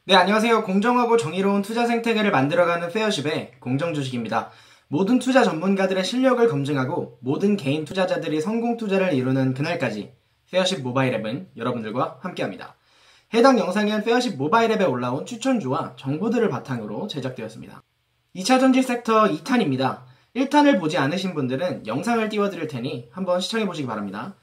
네, 안녕하세요. 공정하고 정의로운 투자 생태계를 만들어가는 페어십의 공정주식입니다. 모든 투자 전문가들의 실력을 검증하고 모든 개인 투자자들이 성공 투자를 이루는 그날까지 페어십 모바일 앱은 여러분들과 함께합니다. 해당 영상은 페어십 모바일 앱에 올라온 추천주와 정보들을 바탕으로 제작되었습니다. 2차전지 섹터 2탄입니다. 1탄을 보지 않으신 분들은 영상을 띄워드릴 테니 한번 시청해보시기 바랍니다.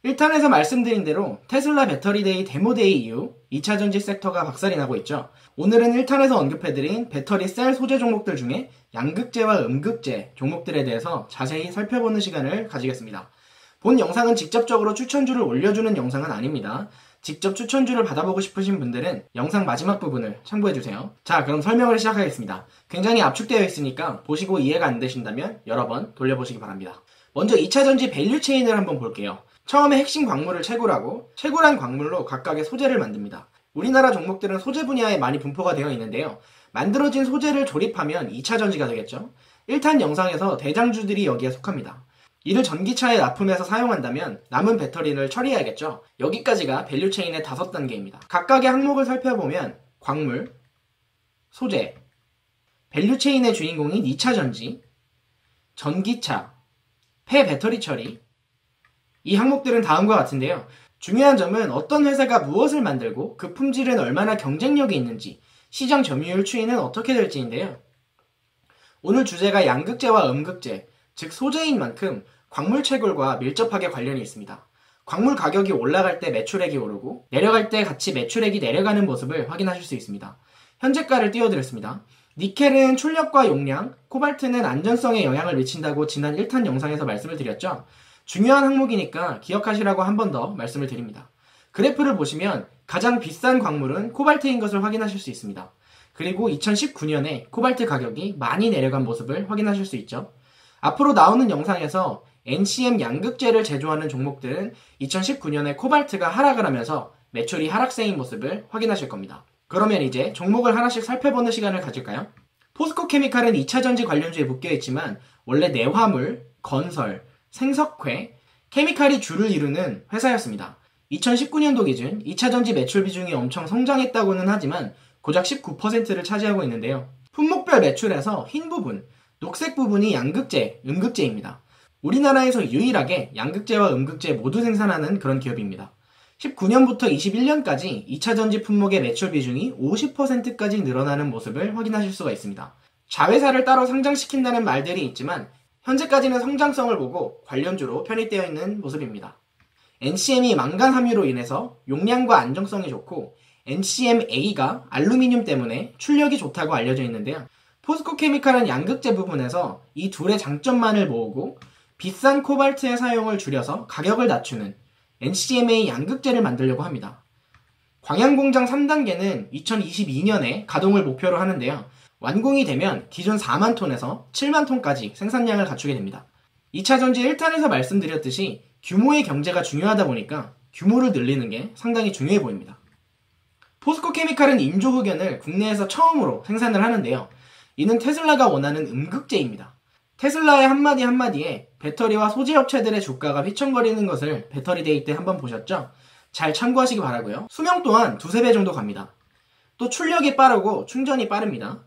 1탄에서 말씀드린 대로 테슬라 배터리데이 데모데이 이후 2차전지 섹터가 박살이 나고 있죠. 오늘은 1탄에서 언급해드린 배터리 셀 소재 종목들 중에 양극재와 음극재 종목들에 대해서 자세히 살펴보는 시간을 가지겠습니다. 본 영상은 직접적으로 추천주를 올려주는 영상은 아닙니다. 직접 추천주를 받아보고 싶으신 분들은 영상 마지막 부분을 참고해주세요. 자, 그럼 설명을 시작하겠습니다. 굉장히 압축되어 있으니까 보시고 이해가 안 되신다면 여러 번 돌려보시기 바랍니다. 먼저 2차전지 밸류체인을 한번 볼게요. 처음에 핵심 광물을 채굴하고 채굴한 광물로 각각의 소재를 만듭니다. 우리나라 종목들은 소재 분야에 많이 분포가 되어 있는데요. 만들어진 소재를 조립하면 2차전지가 되겠죠. 1탄 영상에서 대장주들이 여기에 속합니다. 이를 전기차에 납품해서 사용한다면 남은 배터리를 처리해야겠죠. 여기까지가 밸류체인의 5단계입니다. 각각의 항목을 살펴보면 광물, 소재, 밸류체인의 주인공인 2차전지, 전기차, 폐배터리 처리, 이 항목들은 다음과 같은데요. 중요한 점은 어떤 회사가 무엇을 만들고 그 품질은 얼마나 경쟁력이 있는지, 시장 점유율 추이는 어떻게 될지인데요. 오늘 주제가 양극재와 음극재, 즉 소재인 만큼 광물 채굴과 밀접하게 관련이 있습니다. 광물 가격이 올라갈 때 매출액이 오르고 내려갈 때 같이 매출액이 내려가는 모습을 확인하실 수 있습니다. 현재가를 띄워드렸습니다. 니켈은 출력과 용량, 코발트는 안전성에 영향을 미친다고 지난 1탄 영상에서 말씀을 드렸죠. 중요한 항목이니까 기억하시라고 한 번 더 말씀을 드립니다. 그래프를 보시면 가장 비싼 광물은 코발트인 것을 확인하실 수 있습니다. 그리고 2019년에 코발트 가격이 많이 내려간 모습을 확인하실 수 있죠. 앞으로 나오는 영상에서 NCM 양극재를 제조하는 종목들은 2019년에 코발트가 하락을 하면서 매출이 하락세인 모습을 확인하실 겁니다. 그러면 이제 종목을 하나씩 살펴보는 시간을 가질까요? 포스코케미칼은 2차전지 관련주에 묶여있지만 원래 내화물, 건설, 생석회, 케미칼이 주를 이루는 회사였습니다. 2019년도 기준 2차전지 매출 비중이 엄청 성장했다고는 하지만 고작 19%를 차지하고 있는데요. 품목별 매출에서 흰 부분, 녹색 부분이 양극재, 음극재입니다. 우리나라에서 유일하게 양극재와 음극재 모두 생산하는 그런 기업입니다. 19년부터 21년까지 2차전지 품목의 매출 비중이 50%까지 늘어나는 모습을 확인하실 수가 있습니다. 자회사를 따로 상장시킨다는 말들이 있지만 현재까지는 성장성을 보고 관련주로 편입되어 있는 모습입니다. NCM이 망간 함유로 인해서 용량과 안정성이 좋고 NCMA가 알루미늄 때문에 출력이 좋다고 알려져 있는데요. 포스코케미칼은 양극재 부분에서 이 둘의 장점만을 모으고 비싼 코발트의 사용을 줄여서 가격을 낮추는 NCMA 양극재를 만들려고 합니다. 광양공장 3단계는 2022년에 가동을 목표로 하는데요. 완공이 되면 기존 4만 톤에서 7만 톤까지 생산량을 갖추게 됩니다. 2차전지 1탄에서 말씀드렸듯이 규모의 경제가 중요하다 보니까 규모를 늘리는 게 상당히 중요해 보입니다. 포스코케미칼은 인조흑연을 국내에서 처음으로 생산을 하는데요. 이는 테슬라가 원하는 음극재입니다. 테슬라의 한마디 한마디에 배터리와 소재 업체들의 주가가 휘청거리는 것을 배터리데이 때 한번 보셨죠? 잘 참고하시기 바라고요. 수명 또한 2~3배 정도 갑니다. 또 출력이 빠르고 충전이 빠릅니다.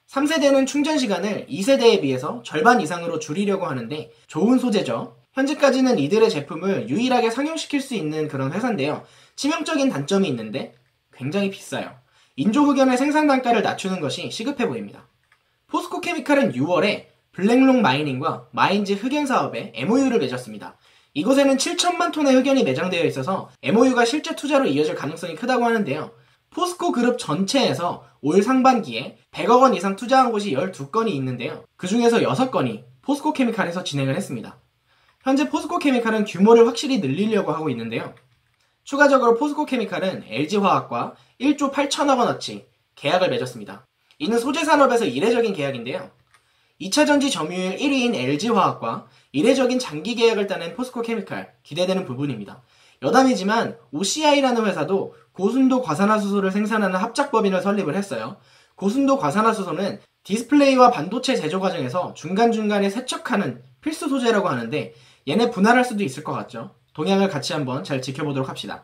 3세대는 충전 시간을 2세대에 비해서 절반 이상으로 줄이려고 하는데 좋은 소재죠. 현재까지는 이들의 제품을 유일하게 상용시킬 수 있는 그런 회사인데요. 치명적인 단점이 있는데 굉장히 비싸요. 인조흑연의 생산 단가를 낮추는 것이 시급해 보입니다. 포스코케미칼은 6월에 블랙록 마이닝과 마인즈 흑연 사업에 MOU를 맺었습니다. 이곳에는 7천만 톤의 흑연이 매장되어 있어서 MOU가 실제 투자로 이어질 가능성이 크다고 하는데요. 포스코 그룹 전체에서 올 상반기에 100억 원 이상 투자한 곳이 12건이 있는데요. 그 중에서 6건이 포스코케미칼에서 진행을 했습니다. 현재 포스코케미칼은 규모를 확실히 늘리려고 하고 있는데요. 추가적으로 포스코케미칼은 LG화학과 1조 8천억 원어치 계약을 맺었습니다. 이는 소재 산업에서 이례적인 계약인데요. 2차전지 점유율 1위인 LG화학과 이례적인 장기 계약을 따낸 포스코케미칼, 기대되는 부분입니다. 여담이지만 OCI라는 회사도 고순도 과산화수소를 생산하는 합작법인을 설립을 했어요. 고순도 과산화수소는 디스플레이와 반도체 제조 과정에서 중간중간에 세척하는 필수 소재라고 하는데 얘네 분할할 수도 있을 것 같죠. 동향을 같이 한번 잘 지켜보도록 합시다.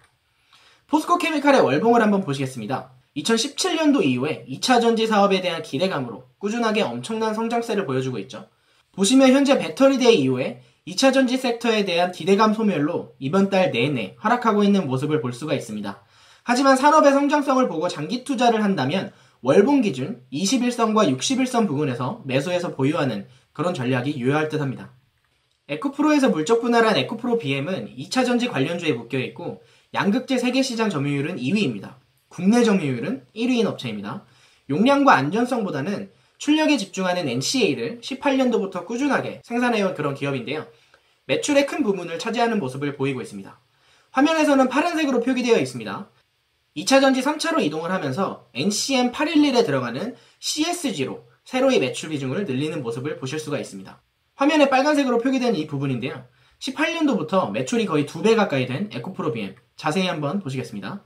포스코케미칼의 월봉을 한번 보시겠습니다. 2017년도 이후에 2차전지 사업에 대한 기대감으로 꾸준하게 엄청난 성장세를 보여주고 있죠. 보시면 현재 배터리데이 이후에 2차전지 섹터에 대한 기대감 소멸로 이번 달 내내 하락하고 있는 모습을 볼 수가 있습니다. 하지만 산업의 성장성을 보고 장기 투자를 한다면 월봉 기준 21선과 61선 부근에서 매수해서 보유하는 그런 전략이 유효할 듯 합니다. 에코프로에서 물적 분할한 에코프로 BM은 2차전지 관련주에 묶여있고 양극재 세계시장 점유율은 2위입니다. 국내 점유율은 1위인 업체입니다. 용량과 안전성보다는 출력에 집중하는 NCA를 18년도부터 꾸준하게 생산해온 그런 기업인데요. 매출의 큰 부분을 차지하는 모습을 보이고 있습니다. 화면에서는 파란색으로 표기되어 있습니다. 2차전지 3차로 이동을 하면서 NCM811에 들어가는 CSG로 새로이 매출 비중을 늘리는 모습을 보실 수가 있습니다. 화면에 빨간색으로 표기된 이 부분인데요. 18년도부터 매출이 거의 2배 가까이 된 에코프로 BM, 자세히 한번 보시겠습니다.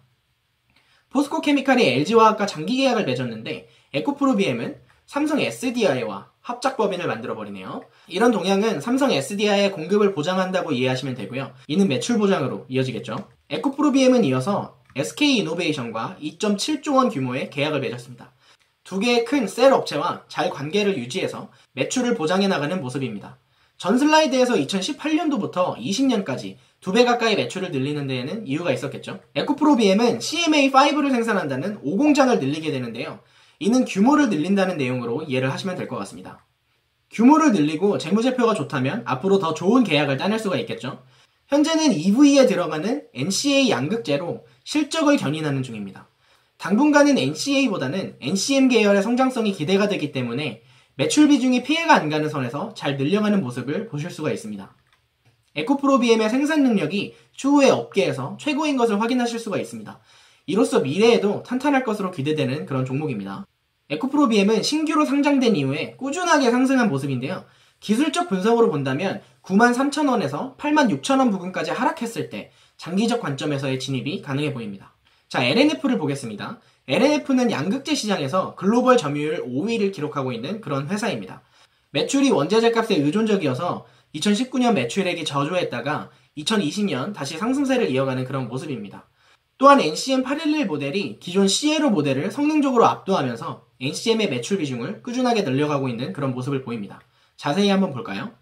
포스코케미칼이 LG화학과 장기 계약을 맺었는데 에코프로 BM은 삼성 SDI와 합작법인을 만들어버리네요. 이런 동향은 삼성 SDI의 공급을 보장한다고 이해하시면 되고요. 이는 매출 보장으로 이어지겠죠. 에코프로 BM은 이어서 SK이노베이션과 2.7조 원 규모의 계약을 맺었습니다. 두 개의 큰 셀 업체와 잘 관계를 유지해서 매출을 보장해 나가는 모습입니다. 전 슬라이드에서 2018년도부터 20년까지 2배 가까이 매출을 늘리는 데에는 이유가 있었겠죠. 에코프로 BM은 CMA5를 생산한다는 5공장을 늘리게 되는데요. 이는 규모를 늘린다는 내용으로 이해를 하시면 될 것 같습니다. 규모를 늘리고 재무제표가 좋다면 앞으로 더 좋은 계약을 따낼 수가 있겠죠. 현재는 EV에 들어가는 NCA 양극재로 실적을 견인하는 중입니다. 당분간은 NCA보다는 NCM 계열의 성장성이 기대가 되기 때문에 매출 비중이 피해가 안 가는 선에서 잘 늘려가는 모습을 보실 수가 있습니다. 에코프로 BM의 생산 능력이 추후에 업계에서 최고인 것을 확인하실 수가 있습니다. 이로써 미래에도 탄탄할 것으로 기대되는 그런 종목입니다. 에코프로 BM은 신규로 상장된 이후에 꾸준하게 상승한 모습인데요. 기술적 분석으로 본다면 93,000원에서 86,000원 부근까지 하락했을 때 장기적 관점에서의 진입이 가능해 보입니다. 자, LNF를 보겠습니다. LNF는 양극재 시장에서 글로벌 점유율 5위를 기록하고 있는 그런 회사입니다. 매출이 원자재 값에 의존적이어서 2019년 매출액이 저조했다가 2020년 다시 상승세를 이어가는 그런 모습입니다. 또한 NCM811 모델이 기존 시에로 모델을 성능적으로 압도하면서 NCM의 매출 비중을 꾸준하게 늘려가고 있는 그런 모습을 보입니다. 자세히 한번 볼까요?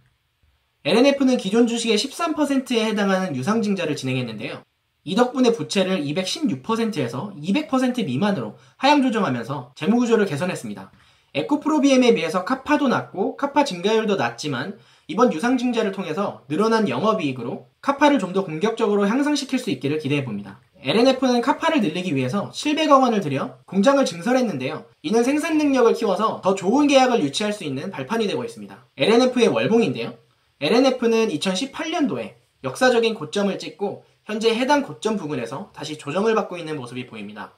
LNF는 기존 주식의 13%에 해당하는 유상증자를 진행했는데요. 이 덕분에 부채를 216%에서 200% 미만으로 하향 조정하면서 재무구조를 개선했습니다. 에코프로 BM에 비해서 카파도 낮고 카파 증가율도 낮지만 이번 유상증자를 통해서 늘어난 영업이익으로 카파를 좀 더 공격적으로 향상시킬 수 있기를 기대해봅니다. LNF는 카파를 늘리기 위해서 700억 원을 들여 공장을 증설했는데요. 이는 생산 능력을 키워서 더 좋은 계약을 유치할 수 있는 발판이 되고 있습니다. LNF의 월봉인데요. LNF는 2018년도에 역사적인 고점을 찍고 현재 해당 고점 부근에서 다시 조정을 받고 있는 모습이 보입니다.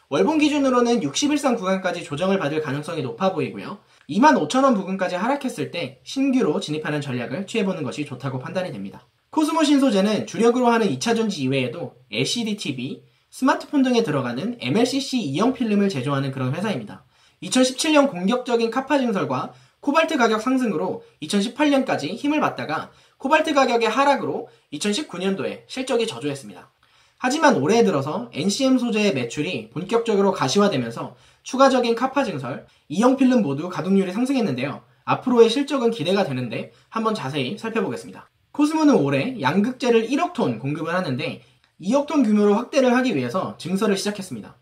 월봉 기준으로는 61선 구간까지 조정을 받을 가능성이 높아 보이고요. 25,000원 부근까지 하락했을 때 신규로 진입하는 전략을 취해보는 것이 좋다고 판단이 됩니다. 코스모 신소재는 주력으로 하는 2차전지 이외에도 LCD TV, 스마트폰 등에 들어가는 MLCC 이형 필름을 제조하는 그런 회사입니다. 2017년 공격적인 카파 증설과 코발트 가격 상승으로 2018년까지 힘을 받다가 코발트 가격의 하락으로 2019년도에 실적이 저조했습니다. 하지만 올해 들어서 NCM 소재의 매출이 본격적으로 가시화되면서 추가적인 카파 증설, 이형 필름 모두 가동률이 상승했는데요. 앞으로의 실적은 기대가 되는데 한번 자세히 살펴보겠습니다. 코스모는 올해 양극재를 1억 톤 공급을 하는데 2억 톤 규모로 확대를 하기 위해서 증설을 시작했습니다.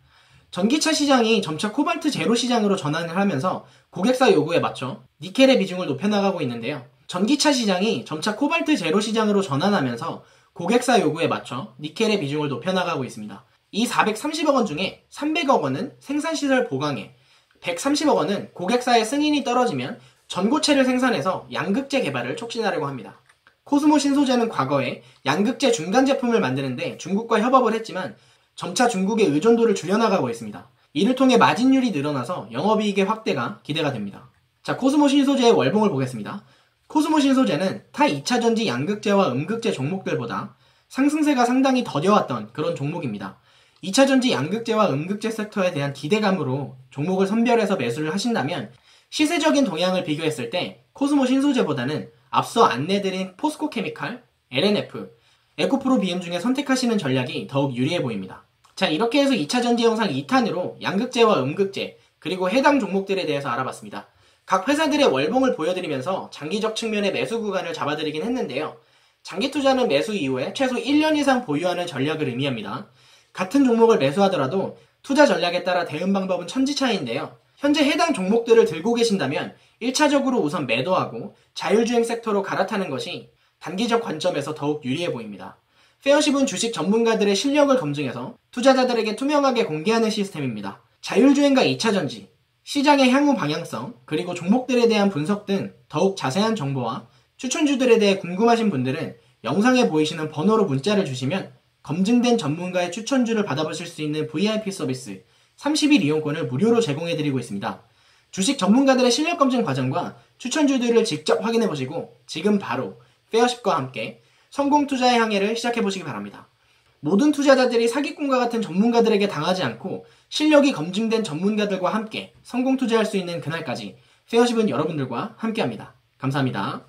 전기차 시장이 점차 코발트 제로 시장으로 전환을 하면서 고객사 요구에 맞춰 니켈의 비중을 높여나가고 있는데요. 전기차 시장이 점차 코발트 제로 시장으로 전환하면서 고객사 요구에 맞춰 니켈의 비중을 높여나가고 있습니다. 이 430억 원 중에 300억 원은 생산시설 보강에, 130억 원은 고객사의 승인이 떨어지면 전고체를 생산해서 양극재 개발을 촉진하려고 합니다. 코스모 신소재는 과거에 양극재 중간 제품을 만드는데 중국과 협업을 했지만 점차 중국의 의존도를 줄여나가고 있습니다. 이를 통해 마진율이 늘어나서 영업이익의 확대가 기대가 됩니다. 자, 코스모 신소재의 월봉을 보겠습니다. 코스모 신소재는 타 2차전지 양극재와 음극재 종목들보다 상승세가 상당히 더뎌왔던 그런 종목입니다. 2차전지 양극재와 음극재 섹터에 대한 기대감으로 종목을 선별해서 매수를 하신다면 시세적인 동향을 비교했을 때 코스모 신소재보다는 앞서 안내드린 포스코케미칼, LNF, 에코프로 BM 중에 선택하시는 전략이 더욱 유리해 보입니다. 자, 이렇게 해서 2차 전지 영상 2탄으로 양극재와 음극재, 그리고 해당 종목들에 대해서 알아봤습니다. 각 회사들의 월봉을 보여드리면서 장기적 측면의 매수 구간을 잡아드리긴 했는데요. 장기 투자는 매수 이후에 최소 1년 이상 보유하는 전략을 의미합니다. 같은 종목을 매수하더라도 투자 전략에 따라 대응 방법은 천지차이인데요. 현재 해당 종목들을 들고 계신다면 1차적으로 우선 매도하고 자율주행 섹터로 갈아타는 것이 단기적 관점에서 더욱 유리해 보입니다. 페어십은 주식 전문가들의 실력을 검증해서 투자자들에게 투명하게 공개하는 시스템입니다. 자율주행과 2차전지, 시장의 향후 방향성, 그리고 종목들에 대한 분석 등 더욱 자세한 정보와 추천주들에 대해 궁금하신 분들은 영상에 보이시는 번호로 문자를 주시면 검증된 전문가의 추천주를 받아보실 수 있는 VIP 서비스 30일 이용권을 무료로 제공해드리고 있습니다. 주식 전문가들의 실력 검증 과정과 추천주들을 직접 확인해보시고 지금 바로 페어십과 함께 성공 투자의 항해를 시작해보시기 바랍니다. 모든 투자자들이 사기꾼과 같은 전문가들에게 당하지 않고 실력이 검증된 전문가들과 함께 성공 투자할 수 있는 그날까지 페어십은 여러분들과 함께합니다. 감사합니다.